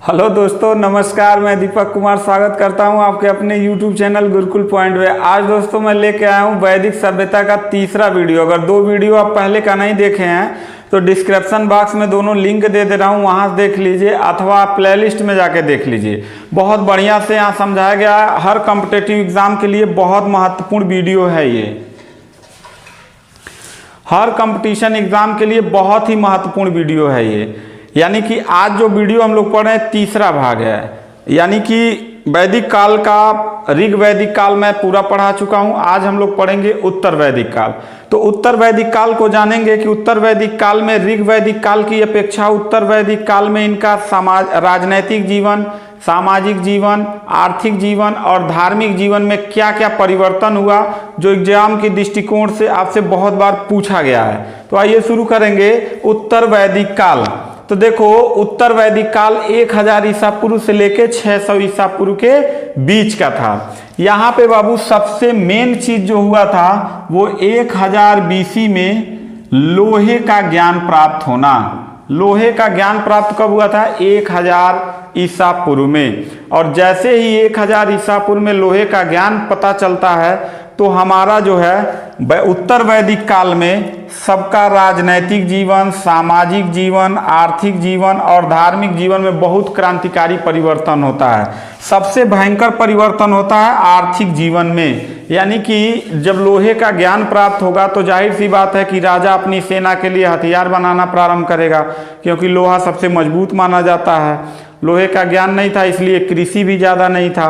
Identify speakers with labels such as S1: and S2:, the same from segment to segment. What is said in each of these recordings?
S1: Hello दोस्तों, नमस्कार। मैं दीपक कुमार स्वागत करता हूं आपके अपने YouTube चैनल गुरुकुल पॉइंट में। आज दोस्तों मैं लेके आया हूं वैदिक सभ्यता का तीसरा वीडियो। अगर दो वीडियो आप पहले का नहीं देखे हैं तो डिस्क्रिप्शन बॉक्स में दोनों लिंक दे रहा हूं, वहां से देख लीजिए अथवा आप प्लेलिस्ट में जाके देख लीजिए। बहुत बढ़िया से यहाँ समझाया गया है। हर कॉम्पिटिटिव एग्जाम के लिए बहुत महत्वपूर्ण वीडियो है ये। हर कंपटीशन एग्जाम के लिए बहुत ही महत्वपूर्ण वीडियो है ये। यानी कि आज जो वीडियो हम लोग पढ़ रहे हैं तीसरा भाग है। यानी कि वैदिक काल का ऋग वैदिक काल मैं पूरा पढ़ा चुका हूं। आज हम लोग पढ़ेंगे उत्तर वैदिक काल। तो उत्तर वैदिक काल को जानेंगे कि उत्तर वैदिक काल में ऋग वैदिक काल की अपेक्षा उत्तर वैदिक काल में इनका राजनैतिक जीवन, सामाजिक जीवन, आर्थिक जीवन और धार्मिक जीवन में क्या क्या परिवर्तन हुआ, जो एग्जाम के दृष्टिकोण से आपसे बहुत बार पूछा गया है। तो आइए शुरू करेंगे उत्तर वैदिक काल। तो देखो, उत्तर वैदिक काल 1000 ईसा पूर्व से लेके 600 ईसा पूर्व के बीच का था। यहाँ पे बाबू सबसे मेन चीज जो हुआ था वो 1000 बीसी में लोहे का ज्ञान प्राप्त होना। लोहे का ज्ञान प्राप्त कब हुआ था? 1000 ईसा पूर्व में। और जैसे ही 1000 ईसा पूर्व में लोहे का ज्ञान पता चलता है तो हमारा जो है उत्तर वैदिक काल में सबका राजनैतिक जीवन, सामाजिक जीवन, आर्थिक जीवन और धार्मिक जीवन में बहुत क्रांतिकारी परिवर्तन होता है। सबसे भयंकर परिवर्तन होता है आर्थिक जीवन में। यानी कि जब लोहे का ज्ञान प्राप्त होगा तो जाहिर सी बात है कि राजा अपनी सेना के लिए हथियार बनाना प्रारंभ करेगा, क्योंकि लोहा सबसे मजबूत माना जाता है। लोहे का ज्ञान नहीं था, इसलिए कृषि भी ज़्यादा नहीं था।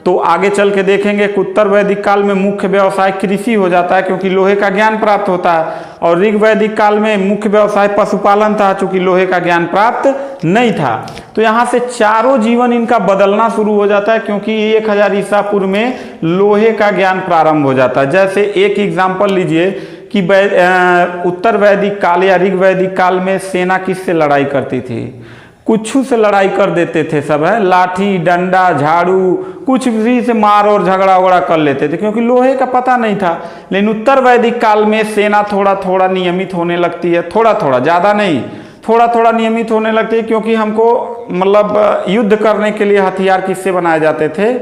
S1: तो आगे चल के देखेंगे कि उत्तर वैदिक काल में मुख्य व्यवसाय कृषि हो जाता है, क्योंकि लोहे का ज्ञान प्राप्त होता है। और ऋग वैदिक काल में मुख्य व्यवसाय पशुपालन था, चूंकि लोहे का ज्ञान प्राप्त नहीं था। तो यहाँ से चारों जीवन इनका बदलना शुरू हो जाता है, क्योंकि 1000 ईसा पूर्व में लोहे का ज्ञान प्रारंभ हो जाता है। जैसे एक एग्जाम्पल लीजिए कि उत्तर वैदिक काल या ऋग वैदिक काल में सेना किससे लड़ाई करती थी? कुछ से लड़ाई कर देते थे सब, है लाठी डंडा झाड़ू कुछ भी से मार और झगड़ा वगड़ा कर लेते थे, क्योंकि लोहे का पता नहीं था। लेकिन उत्तर वैदिक काल में सेना थोड़ा थोड़ा नियमित होने लगती है, थोड़ा थोड़ा, ज़्यादा नहीं, थोड़ा थोड़ा नियमित होने लगती है, क्योंकि हमको मतलब युद्ध करने के लिए हथियार किससे बनाए जाते थे?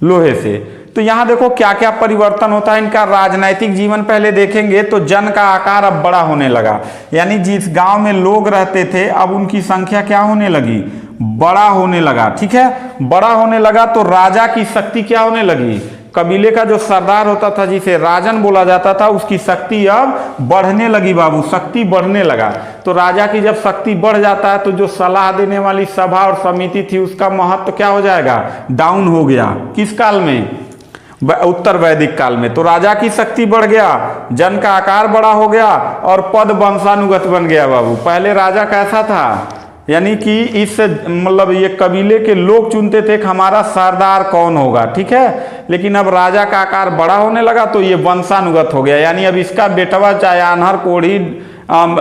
S1: लोहे से। तो यहाँ देखो क्या क्या परिवर्तन होता है इनका। राजनैतिक जीवन पहले देखेंगे तो जन का आकार अब बड़ा होने लगा। यानी जिस गांव में लोग रहते थे अब उनकी संख्या क्या होने लगी? बड़ा होने लगा। ठीक है, बड़ा होने लगा तो राजा की शक्ति क्या होने लगी? कबीले का जो सरदार होता था, जिसे राजन बोला जाता था, उसकी शक्ति अब बढ़ने लगी बाबू, शक्ति बढ़ने लगा। तो राजा की जब शक्ति बढ़ जाता है तो जो सलाह देने वाली सभा और समिति थी उसका महत्व क्या हो जाएगा? डाउन हो गया। किस काल में? उत्तर वैदिक काल में। तो राजा की शक्ति बढ़ गया, जन का आकार बड़ा हो गया और पद वंशानुगत बन गया बाबू। पहले राजा कैसा था? यानी कि इस मतलब ये कबीले के लोग चुनते थे कि हमारा सरदार कौन होगा। ठीक है, लेकिन अब राजा का आकार बड़ा होने लगा तो ये वंशानुगत हो गया। यानी अब इसका बेटवा चाहे आन्हर कोढ़ी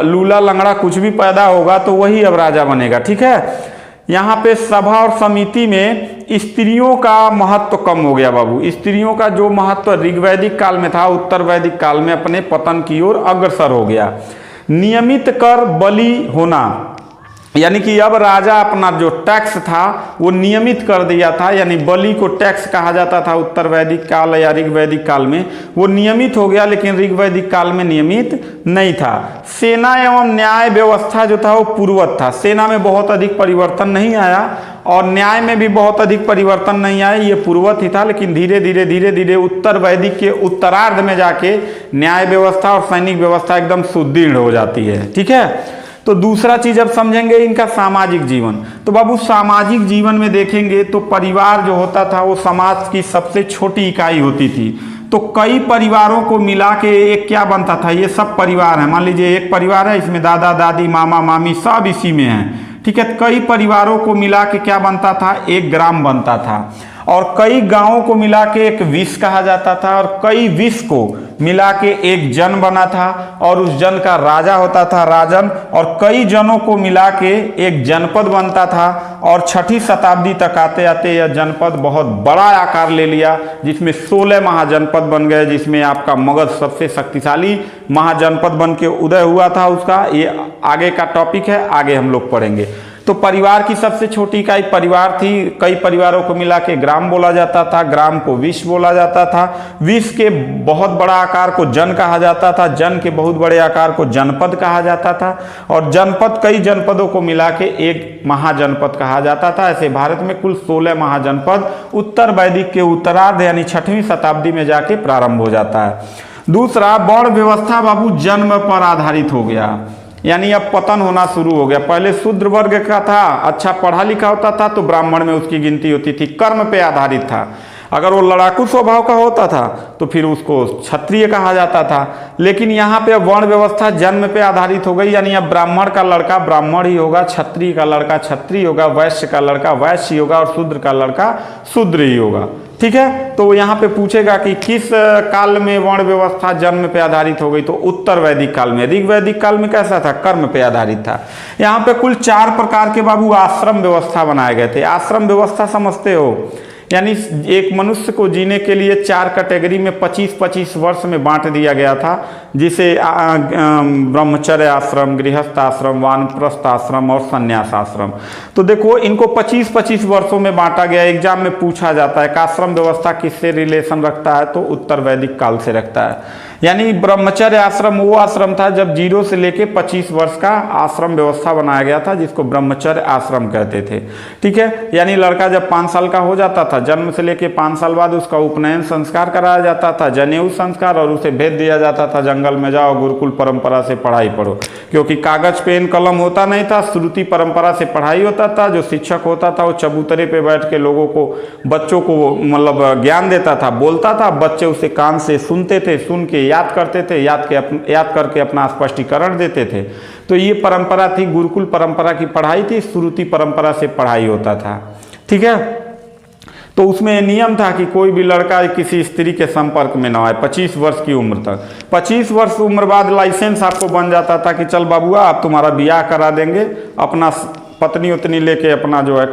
S1: लूला लंगड़ा कुछ भी पैदा होगा तो वही अब राजा बनेगा। ठीक है, यहाँ पे सभा और समिति में स्त्रियों का महत्व कम हो गया बाबू। स्त्रियों का जो महत्व ऋग वैदिक काल में था उत्तर वैदिक काल में अपने पतन की ओर अग्रसर हो गया। नियमित कर बलि होना, यानी कि अब राजा अपना जो टैक्स था वो नियमित कर दिया था। यानी बलि को टैक्स कहा जाता था उत्तर वैदिक काल या ऋग वैदिक काल में, वो नियमित हो गया, लेकिन ऋग वैदिक काल में नियमित नहीं था। सेना एवं न्याय व्यवस्था जो था वो पूर्ववत था। सेना में बहुत अधिक परिवर्तन नहीं आया और न्याय में भी बहुत अधिक परिवर्तन नहीं आया, ये पूर्ववत ही था। लेकिन धीरे धीरे उत्तर वैदिक के उत्तरार्ध में जाके न्याय व्यवस्था और सैनिक व्यवस्था एकदम सुदृढ़ हो जाती है। ठीक है, तो दूसरा चीज अब समझेंगे इनका सामाजिक जीवन। तो बाबू सामाजिक जीवन में देखेंगे तो परिवार जो होता था वो समाज की सबसे छोटी इकाई होती थी। तो कई परिवारों को मिला के एक क्या बनता था? ये सब परिवार है। मान लीजिए एक परिवार है, इसमें दादा दादी मामा मामी सब इसी में है। ठीक है, कई परिवारों को मिला के क्या बनता था? एक ग्राम बनता था। और कई गांवों को मिला के एक विष कहा जाता था, और कई विष को मिला के एक जन बना था और उस जन का राजा होता था राजन, और कई जनों को मिला के एक जनपद बनता था। और 6ठी शताब्दी तक आते आते यह जनपद बहुत बड़ा आकार ले लिया, जिसमें 16 महाजनपद बन गए, जिसमें आपका मगध सबसे शक्तिशाली महाजनपद बन के उदय हुआ था उसका। ये आगे का टॉपिक है, आगे हम लोग पढ़ेंगे। तो परिवार की सबसे छोटी इकाई परिवार थी। कई परिवारों को मिला के ग्राम बोला जाता था, ग्राम को विश्व बोला जाता था, विश्व के बहुत बड़ा आकार को जन कहा जाता था, जन के बहुत बड़े आकार को जनपद कहा जाता था, और जनपद कई जनपदों को मिला के एक महाजनपद कहा जाता था। ऐसे भारत में कुल 16 महाजनपद उत्तर वैदिक के उत्तरार्ध यानी 6वीं शताब्दी में जाके प्रारंभ हो जाता है। दूसरा, वर्ण व्यवस्था बाबू जन्म पर आधारित हो गया, यानी अब पतन होना शुरू हो गया। पहले शूद्र वर्ग का था, अच्छा पढ़ा लिखा होता था तो ब्राह्मण में उसकी गिनती होती थी, कर्म पे आधारित था। अगर वो लड़ाकू स्वभाव का होता था तो फिर उसको क्षत्रिय कहा जाता था। लेकिन यहाँ पे वर्ण व्यवस्था जन्म पे आधारित हो गई, यानी अब ब्राह्मण का लड़का ब्राह्मण ही होगा, क्षत्रिय का लड़का क्षत्रिय होगा, वैश्य का लड़का वैश्य ही होगा और शूद्र का लड़का शूद्र ही होगा। ठीक है, तो यहाँ पे पूछेगा कि किस काल में वर्ण व्यवस्था जन्म पे आधारित हो गई, तो उत्तर वैदिक काल में। ऋग वैदिक काल में कैसा था, कर्म पे आधारित था। यहाँ पे कुल 4 प्रकार के बाबू आश्रम व्यवस्था बनाए गए थे। आश्रम व्यवस्था समझते हो, यानी एक मनुष्य को जीने के लिए 4 कैटेगरी में 25-25 वर्ष में बांट दिया गया था, जिसे ब्रह्मचर्य आश्रम, गृहस्थ आश्रम, वानप्रस्थ आश्रम और संन्यास आश्रम। तो देखो इनको 25-25 वर्षों में बांटा गया। एग्जाम में पूछा जाता है कि आश्रम व्यवस्था किससे रिलेशन रखता है, तो उत्तर वैदिक काल से रखता है। यानी ब्रह्मचर्य आश्रम वो आश्रम था जब 0 से लेके 25 वर्ष का आश्रम व्यवस्था बनाया गया था, जिसको ब्रह्मचर्य आश्रम कहते थे। ठीक है, यानी लड़का जब 5 साल का हो जाता था, जन्म से लेके 5 साल बाद उसका उपनयन संस्कार कराया जाता था, जनेऊ संस्कार, और उसे भेज दिया जाता था जंगल में जाओ गुरुकुल परंपरा से पढ़ाई पढ़ो, क्योंकि कागज पेन कलम होता नहीं था, श्रुति परंपरा से पढ़ाई होता था। जो शिक्षक होता था वो चबूतरे पे बैठ के लोगों को, बच्चों को मतलब ज्ञान देता था, बोलता था, बच्चे उसे कान से सुनते थे, सुन के याद करते थे, याद करके अपना स्पष्टीकरण देते थे। तो ये परंपरा थी, गुरुकुल परंपरा की पढ़ाई थी, श्रुति परंपरा से पढ़ाई होता था। ठीक है, तो उसमें नियम था कि कोई भी लड़का किसी स्त्री के संपर्क में ना आए 25 वर्ष की उम्र तक। 25 वर्ष उम्र बाद लाइसेंस आपको बन जाता था कि चल बाबुआ आप तुम्हारा ब्याह करा देंगे, अपना पत्नी उतनी लेके अपना जो है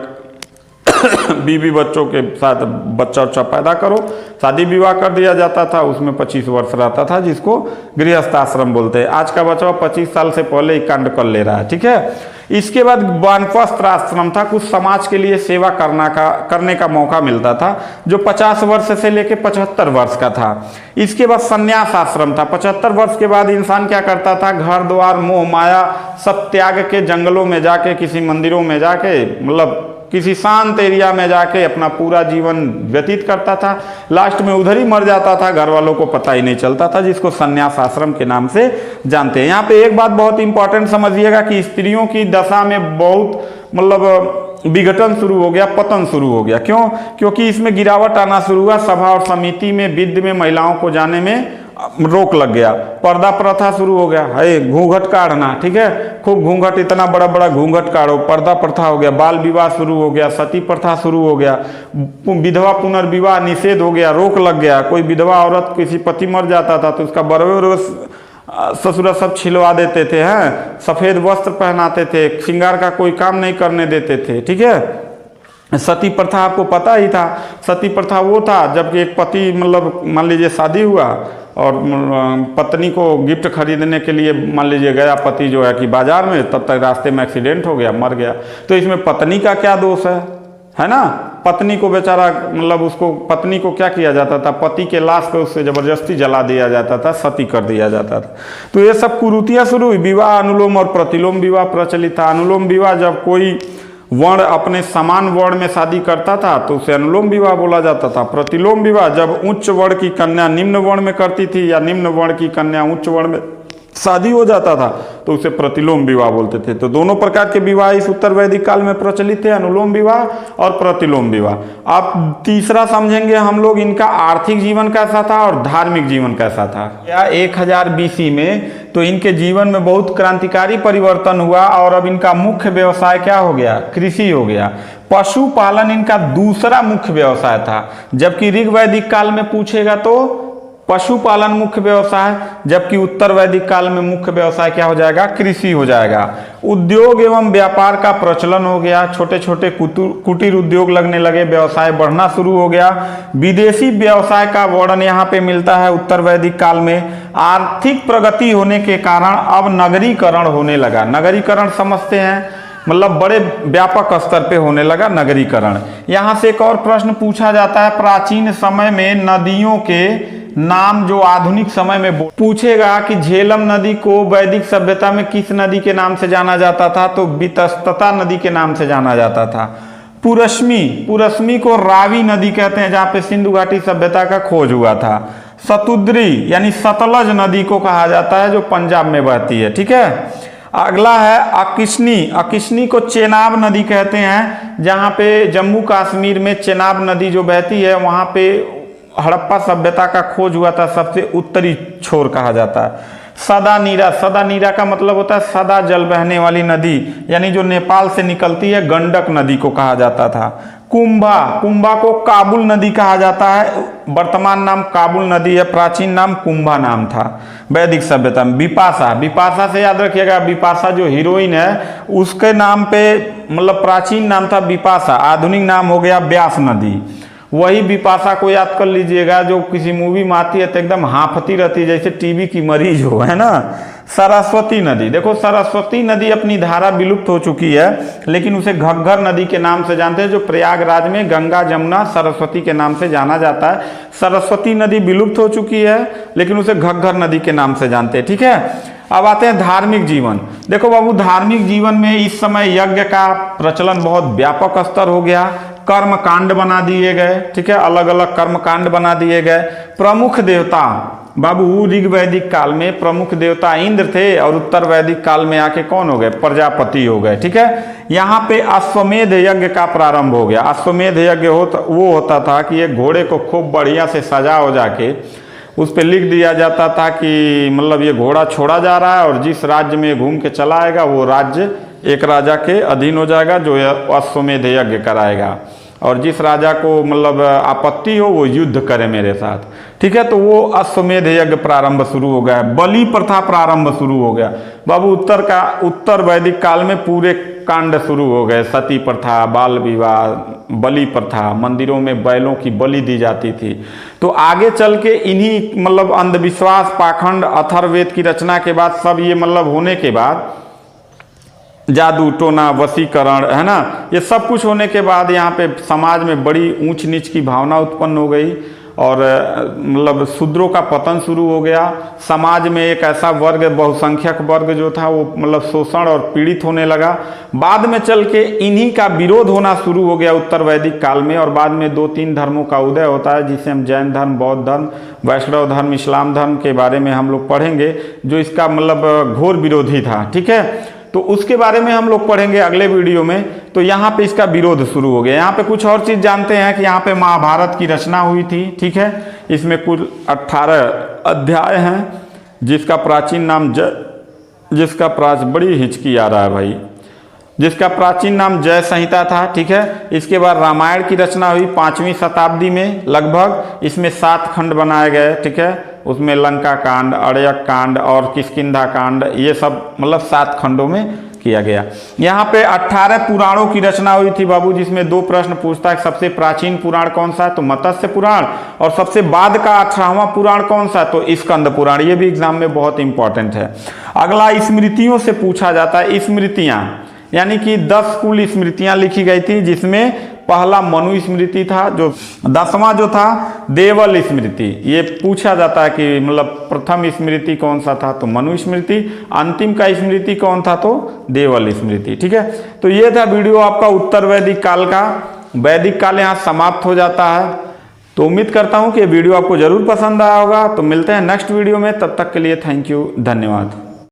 S1: बीवी बच्चों के साथ बच्चा उच्चा पैदा करो, शादी विवाह कर दिया जाता था। उसमें 25 वर्ष रहता था, जिसको गृहस्थ आश्रम बोलते हैं। आज का बच्चा 25 साल से पहले ही कांड कर ले रहा है। ठीक है, इसके बाद वानप्रस्थ आश्रम था, कुछ समाज के लिए सेवा करने का मौका मिलता था, जो 50 वर्ष से लेकर 75 वर्ष का था। इसके बाद संन्यास आश्रम था। 75 वर्ष के बाद इंसान क्या करता था, घर द्वार मोह माया सब त्याग के जंगलों में जाके, किसी मंदिरों में जाके, मतलब किसी शांत एरिया में जाके अपना पूरा जीवन व्यतीत करता था। लास्ट में उधर ही मर जाता था, घर वालों को पता ही नहीं चलता था, जिसको संन्यास आश्रम के नाम से जानते हैं। यहाँ पे एक बात बहुत इंपॉर्टेंट समझिएगा कि स्त्रियों की दशा में बहुत मतलब विघटन शुरू हो गया, पतन शुरू हो गया। क्यों? क्योंकि इसमें गिरावट आना शुरू हुआ। सभा और समिति में, विद्य में महिलाओं को जाने में रोक लग गया, पर्दा प्रथा शुरू हो गया, है घूंघट काढ़ना। ठीक है, खूब घूंघट, इतना बड़ा बड़ा घूंघट काढ़ो, पर्दा प्रथा हो गया, बाल विवाह शुरू हो गया, सती प्रथा शुरू हो गया, विधवा पुनर्विवाह निषेध हो गया, रोक लग गया। कोई विधवा औरत, किसी पति मर जाता था तो उसका बरवे ससुरा सब छिलवा देते थे, हैं सफेद वस्त्र पहनाते थे, श्रृंगार का कोई काम नहीं करने देते थे। ठीक है, सती प्रथा आपको पता ही था। सती प्रथा वो था जबकि एक पति, मतलब मान लीजिए शादी हुआ और पत्नी को गिफ्ट खरीदने के लिए मान लीजिए गया पति जो है कि बाजार में, तब तक रास्ते में एक्सीडेंट हो गया, मर गया। तो इसमें पत्नी का क्या दोष है ना? पत्नी को बेचारा, मतलब उसको, पत्नी को क्या किया जाता था, पति के लाश पे उससे जबरदस्ती जला दिया जाता था, सती कर दिया जाता था। तो ये सब कुरीतियाँ शुरू हुई। विवाह अनुलोम और प्रतिलोम विवाह प्रचलित था। अनुलोम विवाह जब कोई वर्ण अपने समान वर्ण में शादी करता था तो उसे अनुलोम विवाह बोला जाता था। प्रतिलोम विवाह जब उच्च वर्ण की कन्या निम्न वर्ण में करती थी या निम्न वर्ण की कन्या उच्च वर्ण में शादी हो जाता था तो उसे प्रतिलोम विवाह बोलते थे। तो दोनों प्रकार के विवाह इस उत्तर वैदिक काल में प्रचलित थे, अनुलोम विवाह और प्रतिलोम विवाह। अब तीसरा समझेंगे हम लोग इनका आर्थिक जीवन कैसा था और धार्मिक जीवन कैसा था। या 1000 BC में तो इनके जीवन में बहुत क्रांतिकारी परिवर्तन हुआ और अब इनका मुख्य व्यवसाय क्या हो गया? कृषि हो गया। पशुपालन इनका दूसरा मुख्य व्यवसाय था, जबकि ऋग वैदिक काल में पूछेगा तो पशुपालन मुख्य व्यवसाय, जबकि उत्तर वैदिक काल में मुख्य व्यवसाय क्या हो जाएगा? कृषि हो जाएगा। उद्योग एवं व्यापार का प्रचलन हो गया, छोटे छोटे कुटीर उद्योग लगने लगे, व्यवसाय बढ़ना शुरू हो गया। विदेशी व्यवसाय का वर्णन यहाँ पे मिलता है उत्तर वैदिक काल में। आर्थिक प्रगति होने के कारण अब नगरीकरण होने लगा। नगरीकरण समझते हैं, मतलब बड़े व्यापक स्तर पे होने लगा नगरीकरण। यहाँ से एक और प्रश्न पूछा जाता है, प्राचीन समय में नदियों के नाम जो आधुनिक समय में पूछेगा कि झेलम नदी को वैदिक सभ्यता में किस नदी के नाम से जाना जाता था, तो वितस्तता नदी के नाम से जाना जाता था। पुरस्मी को रावी नदी कहते हैं, जहाँ पे सिंधु घाटी सभ्यता का खोज हुआ था। सतुद्री यानी सतलज नदी को कहा जाता है, जो पंजाब में बहती है, ठीक है। अगला है अकिशनी को चेनाब नदी कहते हैं, जहाँ पे जम्मू कश्मीर में चेनाब नदी जो बहती है, वहाँ पे हड़प्पा सभ्यता का खोज हुआ था, सबसे उत्तरी छोर कहा जाता है। सदा नीरा का मतलब होता है सदा जल बहने वाली नदी, यानी जो नेपाल से निकलती है, गंडक नदी को कहा जाता था। कुंभा को काबुल नदी कहा जाता है, वर्तमान नाम काबुल नदी है, प्राचीन नाम कुंभा नाम था वैदिक सभ्यता में। बिपाशा से याद रखिएगा, बिपाशा जो हीरोइन है उसके नाम पे मतलब प्राचीन नाम था बिपाशा, आधुनिक नाम हो गया ब्यास नदी। वही बिपाशा को याद कर लीजिएगा जो किसी मूवी में आती है तो एकदम हांफती रहती है, जैसे टीबी की मरीज हो, है ना। सरस्वती नदी, देखो सरस्वती नदी अपनी धारा विलुप्त हो चुकी है, लेकिन उसे घग्गर नदी के नाम से जानते हैं, जो प्रयागराज में गंगा जमुना सरस्वती के नाम से जाना जाता है। सरस्वती नदी विलुप्त हो चुकी है, लेकिन उसे घग्गर नदी के नाम से जानते हैं, ठीक है। अब आते हैं धार्मिक जीवन। देखो बाबू, धार्मिक जीवन में इस समय यज्ञ का प्रचलन बहुत व्यापक स्तर हो गया, कर्म कांड बना दिए गए, ठीक है, अलग अलग कर्म कांड बना दिए गए। प्रमुख देवता बाबू, ऋग वैदिक काल में प्रमुख देवता इंद्र थे, और उत्तर वैदिक काल में आके कौन हो गए, प्रजापति हो गए, ठीक है। यहाँ पे अश्वमेध यज्ञ का प्रारंभ हो गया। अश्वमेध यज्ञ वो होता था कि एक घोड़े को खूब बढ़िया से सजा हो जाके उस पर लिख दिया जाता था कि मतलब ये घोड़ा छोड़ा जा रहा है, और जिस राज्य में घूम के चला आएगा वो राज्य एक राजा के अधीन हो जाएगा, जो अश्वमेध यज्ञ कराएगा, और जिस राजा को मतलब आपत्ति हो वो युद्ध करे मेरे साथ, ठीक है। तो वो अश्वमेध यज्ञ प्रारंभ शुरू हो गया। बलि प्रथा प्रारंभ शुरू हो गया बाबू। उत्तर वैदिक काल में पूरे कांड शुरू हो गए, सती प्रथा, बाल विवाह, बलि प्रथा, मंदिरों में बैलों की बलि दी जाती थी। तो आगे चल के इन्हीं मतलब अंधविश्वास, पाखंड, अथर्ववेद की रचना के बाद सब ये मतलब होने के बाद जादू टोना, वशीकरण, है ना, ये सब कुछ होने के बाद यहाँ पे समाज में बड़ी ऊंच नीच की भावना उत्पन्न हो गई, और मतलब शूद्रों का पतन शुरू हो गया। समाज में एक ऐसा वर्ग, बहुसंख्यक वर्ग जो था वो मतलब शोषण और पीड़ित होने लगा। बाद में चल के इन्हीं का विरोध होना शुरू हो गया उत्तर वैदिक काल में, और बाद में 2-3 धर्मों का उदय होता है, जिसे हम जैन धर्म, बौद्ध धर्म, वैष्णव धर्म, इस्लाम धर्म के बारे में हम लोग पढ़ेंगे, जो इसका मतलब घोर विरोधी था, ठीक है। तो उसके बारे में हम लोग पढ़ेंगे अगले वीडियो में। तो यहाँ पे इसका विरोध शुरू हो गया। यहाँ पे कुछ और चीज़ जानते हैं कि यहाँ पे महाभारत की रचना हुई थी, ठीक है। इसमें कुल 18 अध्याय हैं, जिसका प्राचीन नाम बड़ी हिचकी आ रहा है भाई, जिसका प्राचीन नाम जय संहिता था, ठीक है। इसके बाद रामायण की रचना हुई 5वीं शताब्दी में लगभग। इसमें 7 खंड बनाए गए, ठीक है। उसमें लंका कांड, अड़यक कांड और किष्किंधा कांड, ये सब मतलब 7 खंडों में किया गया। यहाँ पे 18 पुराणों की रचना हुई थी बाबू, जिसमें 2 प्रश्न पूछता है, सबसे प्राचीन पुराण कौन सा है, तो मत्स्य पुराण, और सबसे बाद का 18वां पुराण कौन सा है, तो स्कंद पुराण। ये भी एग्जाम में बहुत इंपॉर्टेंट है। अगला स्मृतियों से पूछा जाता है। स्मृतियाँ यानी कि 10 कुल स्मृतियाँ लिखी गई थी, जिसमें पहला मनु स्मृति था, जो 10वां जो था देवल स्मृति। ये पूछा जाता है कि मतलब प्रथम स्मृति कौन सा था, तो मनु स्मृति, अंतिम का स्मृति कौन था, तो देवल स्मृति, ठीक है। तो ये था वीडियो आपका उत्तर वैदिक काल का। वैदिक काल यहाँ समाप्त हो जाता है। तो उम्मीद करता हूँ कि वीडियो आपको जरूर पसंद आया होगा। तो मिलते हैं नेक्स्ट वीडियो में, तब तक के लिए थैंक यू, धन्यवाद।